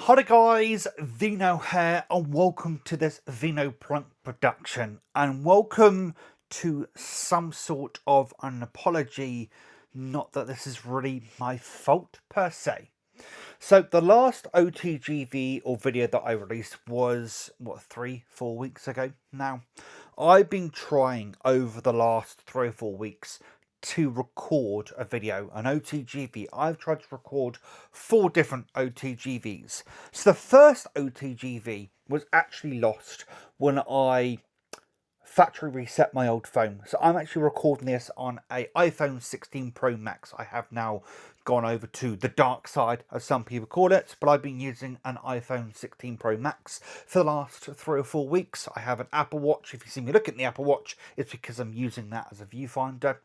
Hi guys, Vino here, and welcome to this Vino Plunk production, and welcome to some sort of an apology. Not that this is really my fault per se. So the last OTGV or video that I released was what, 3-4 weeks ago now. I've been trying over the last 3 or 4 weeks to record a video, an OTGV. I've tried to record 4 different OTGVs. So the first OTGV was actually lost when I factory reset my old phone. So I'm actually recording this on a iPhone 16 Pro Max. I have now gone over to the dark side, as some people call it, but I've been using an iPhone 16 Pro Max for the last 3 or 4 weeks. I have an Apple Watch. If you see me look at the Apple Watch, it's because I'm using that as a viewfinder.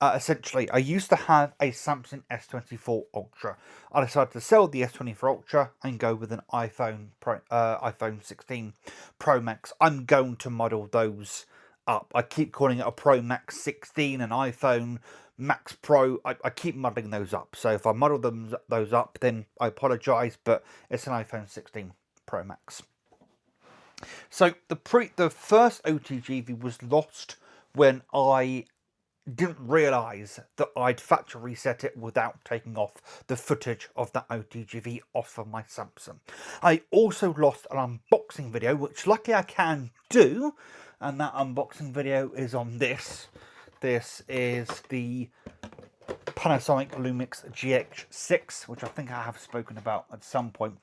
Essentially, I used to have a Samsung S24 Ultra. I decided to sell the S24 Ultra and go with an iPhone 16 Pro Max. I'm going to model those up. I keep calling it a Pro Max 16, an iPhone Max Pro. I keep modeling those up. So if I model those up, then I apologise, but it's an iPhone 16 Pro Max. So the first OTGV was lost when I didn't realise that I'd factory reset it without taking off the footage of that OTGV off of my Samsung. I also lost an unboxing video, which luckily I can do, and that unboxing video is on this. This is the Panasonic Lumix GH6, which I think I have spoken about at some point.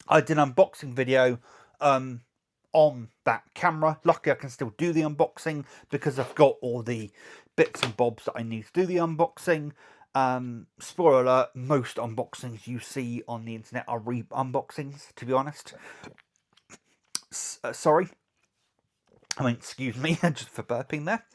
I did an unboxing video on that camera. Luckily, I can still do the unboxing because I've got all the bits and bobs that I need to do the unboxing. Spoiler alert, most unboxings you see on the internet are re-unboxings, to be honest. Sorry. I mean, excuse me, just for burping there.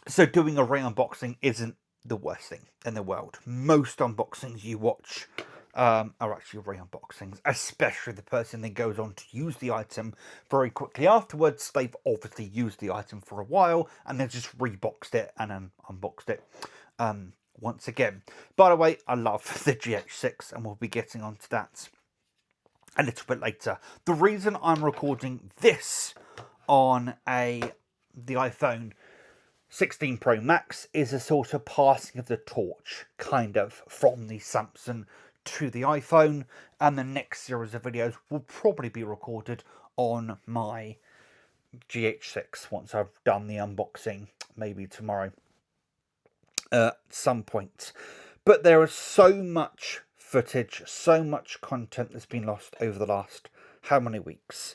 So doing a re-unboxing isn't the worst thing in the world. Most unboxings you watch are actually re-unboxings, especially the person that goes on to use the item very quickly afterwards. They've obviously used the item for a while and they've just reboxed it and then unboxed it once again. By the way, I love the GH6 and we'll be getting onto that a little bit later. The reason I'm recording this on the iPhone 16 Pro Max is a sort of passing of the torch, kind of, from the Samsung to the iPhone, and the next series of videos will probably be recorded on my GH6 once I've done the unboxing, maybe tomorrow at some point. But there is so much footage, so much content that's been lost over the last how many weeks?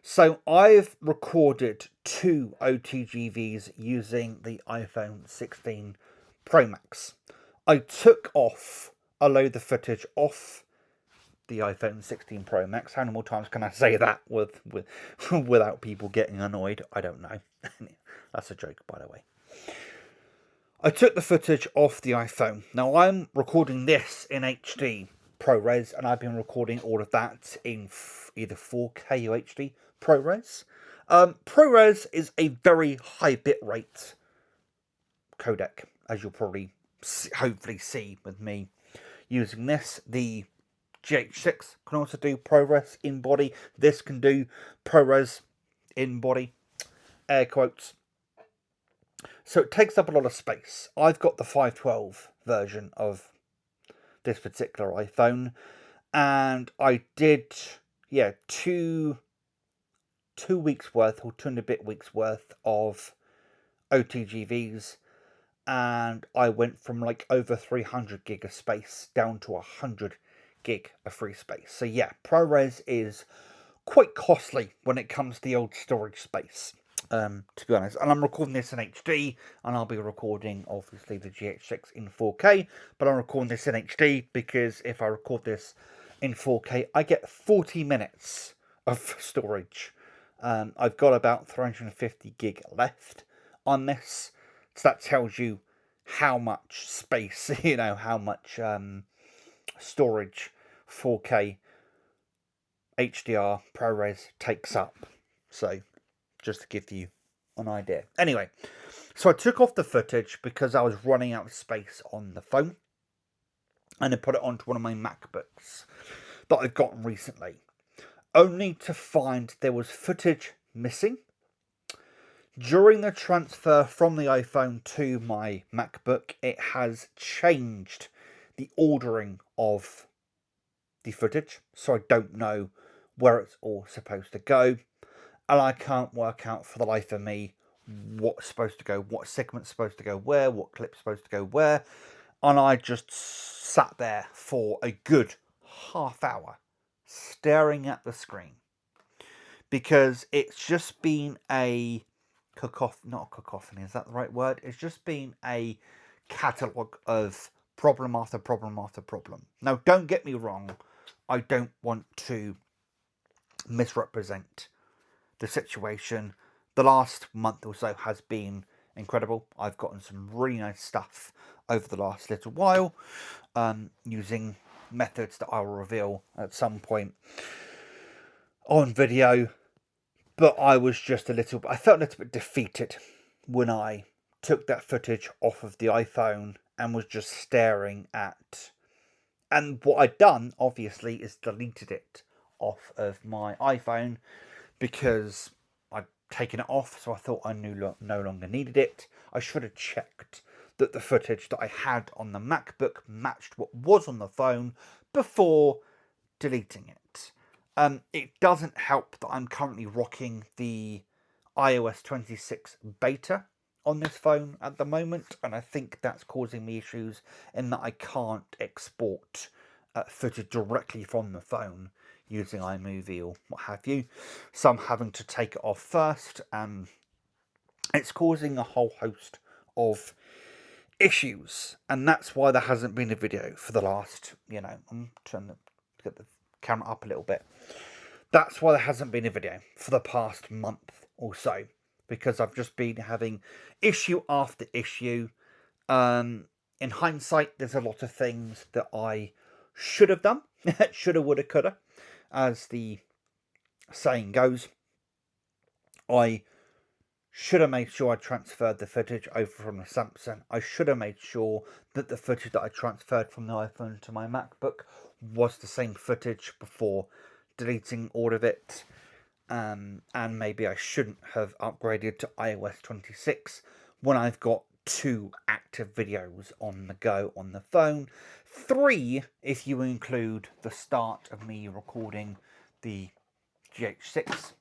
So I've recorded 2 OTGVs using the iPhone 16 Pro Max. I took off a load of footage off the iPhone 16 Pro Max. How many more times can I say that without people getting annoyed? I don't know. That's a joke, by the way. I took the footage off the iPhone. Now I'm recording this in HD ProRes, and I've been recording all of that in either 4K or HD ProRes. ProRes is a very high bitrate codec, as you'll probably hopefully see with me using this. The GH6 can also do ProRes in body. This can do ProRes in body, air quotes. So it takes up a lot of space. I've got the 512 version of this particular iPhone, and I did, two weeks worth or 2 and a bit weeks worth of OTGVs, and I went from like over 300 gig of space down to 100 gig of free space. So yeah, ProRes is quite costly when it comes to the old storage space, to be honest. And I'm recording this in HD, and I'll be recording obviously the GH6 in 4K, but I'm recording this in HD because if I record this in 4K, I get 40 minutes of storage. I've got about 350 gig left on this, so that tells you how much space, how much storage 4K HDR ProRes takes up. So just to give you an idea. Anyway, so I took off the footage because I was running out of space on the phone. and I put it onto one of my MacBooks that I've gotten recently, only to find there was footage missing. During the transfer from the iPhone to my MacBook, it has changed the ordering of the footage, so I don't know where it's all supposed to go, and I can't work out for the life of me what's supposed to go, what segment's supposed to go where, what clip's supposed to go where, and I just sat there for a good half hour staring at the screen because it's just been a not a cacophony, is that the right word? It's just been a catalogue of problem after problem after problem. Now, don't get me wrong, I don't want to misrepresent the situation. The last month or so has been incredible. I've gotten some really nice stuff over the last little while, using methods that I will reveal at some point on video. But I was just I felt a little bit defeated when I took that footage off of the iPhone and was just staring at. And what I'd done, obviously, is deleted it off of my iPhone because I'd taken it off, so I thought I no longer needed it. I should have checked that the footage that I had on the MacBook matched what was on the phone before deleting it. It doesn't help that I'm currently rocking the iOS 26 beta on this phone at the moment, and I think that's causing me issues in that I can't export footage directly from the phone using iMovie or what have you. So I'm having to take it off first, and it's causing a whole host of issues, and that's why there hasn't been a video for the last, I'm trying to get the camera up a little bit. That's why there hasn't been a video for the past month or so, because I've just been having issue after issue. In hindsight, there's a lot of things that I should have done. Shoulda, woulda, coulda, as the saying goes. I should have made sure I transferred the footage over from the Samsung. I should have made sure that the footage that I transferred from the iPhone to my MacBook was the same footage before deleting all of it. And maybe I shouldn't have upgraded to iOS 26 when I've got 2 active videos on the go on the phone. 3 if you include the start of me recording the GH6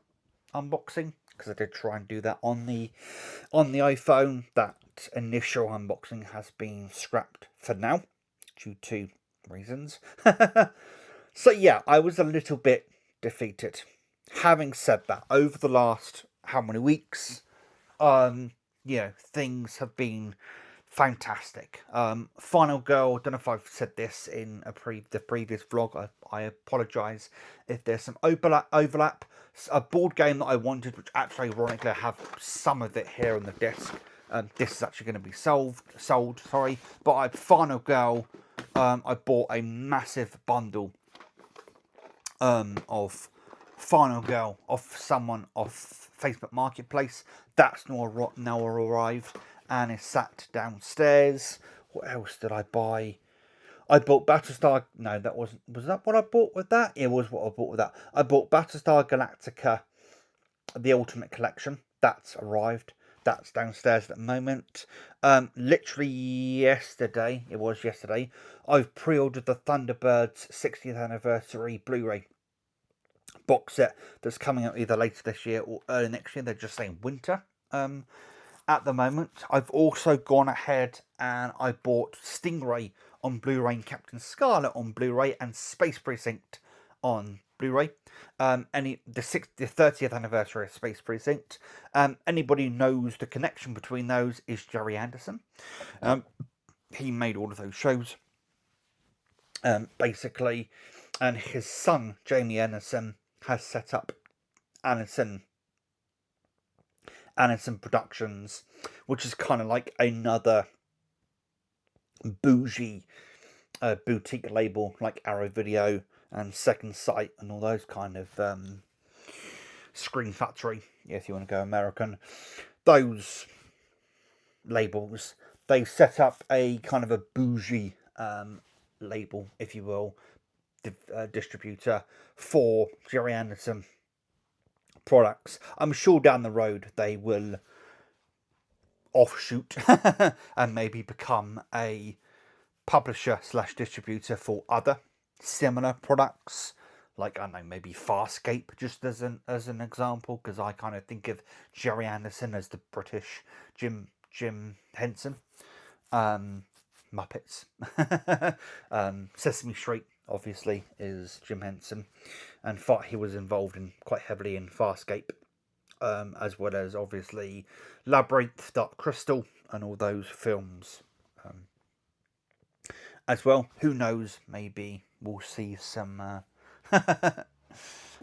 unboxing, because I did try and do that on the iPhone. That initial unboxing has been scrapped for now due to reasons. So yeah, I was a little bit defeated. Having said that, over the last how many weeks, things have been fantastic. Final Girl, don't know if I've said this in the previous vlog. I apologise if there's some overlap. A board game that I wanted, which actually ironically I have some of it here on the desk. This is actually going to be sold. But Final Girl, I bought a massive bundle of Final Girl off someone off Facebook Marketplace. That's now arrived and is sat downstairs. What else did I buy? I bought Battlestar. No, that wasn't. Was that what I bought with that? It was what I bought with that. I bought Battlestar Galactica, the Ultimate Collection. That's arrived. That's downstairs at the moment. Literally yesterday, I've pre-ordered the Thunderbirds 60th anniversary Blu-ray box set that's coming out either later this year or early next year. They're just saying winter at the moment. I've also gone ahead and I bought Stingray on Blu-ray and Captain Scarlet on Blu-ray and Space Precinct on Blu-ray. The 30th anniversary of Space Precinct. Anybody who knows the connection between those is Jerry Anderson. He made all of those shows, basically, and his son Jamie Anderson has set up Anderson Productions, which is kind of like another bougie boutique label like Arrow Video and Second Sight and all those kind of Screen Factory, if you want to go American. Those labels, they set up a kind of a bougie label, if you will, distributor for Gerry Anderson products. I'm sure down the road they will offshoot and maybe become a publisher / distributor for other similar products, like, I don't know, maybe Farscape, just as an example, because I kind of think of Gerry Anderson as the British Jim Henson. Muppets. Sesame Street, obviously, is Jim Henson, and he was involved quite heavily in Farscape, as well as obviously Labyrinth, Dark Crystal, and all those films. As well, who knows? Maybe we'll see some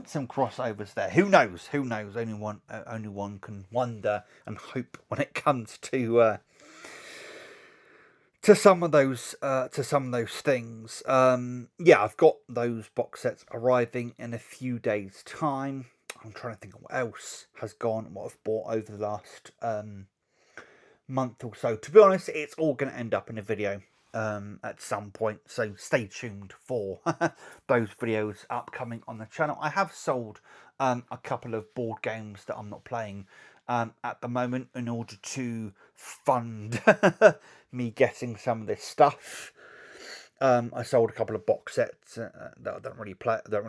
some crossovers there. Who knows? Who knows? Only one can wonder and hope when it comes to some of those things. Yeah, I've got those box sets arriving in a few days' time. I'm trying to think of what else has gone, what I've bought over the last month or so. To be honest, it's all going to end up in a video at some point, so stay tuned for those videos upcoming on the channel. I have sold a couple of board games that I'm not playing at the moment in order to fund me getting some of this stuff. I sold a couple of box sets that I don't really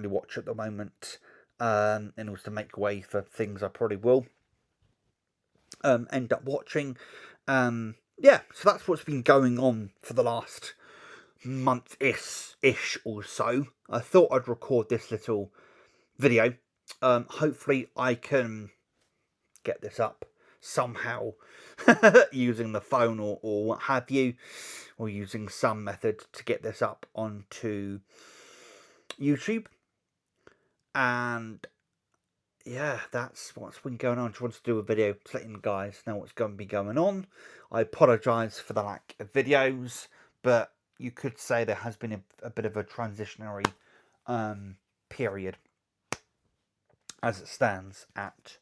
watch at the moment, in order to make way for things I probably will end up watching. Yeah, so that's what's been going on for the last month-ish or so. I thought I'd record this little video. Hopefully I can get this up somehow using the phone or what have you, or using some method to get this up onto YouTube. And yeah, that's what's been going on. I just wanted to do a video to let you guys know what's going to be going on. I apologise for the lack of videos, but you could say there has been a bit of a transitionary period as it stands at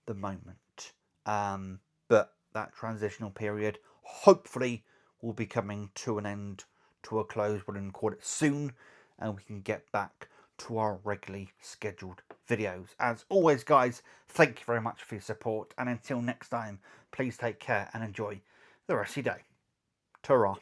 the moment. But that transitional period hopefully will be coming to an end, to a close. We'll record it soon, and we can get back to our regularly scheduled videos. As always, guys, thank you very much for your support, and until next time, please take care and enjoy the rest of your day. Ta-ra.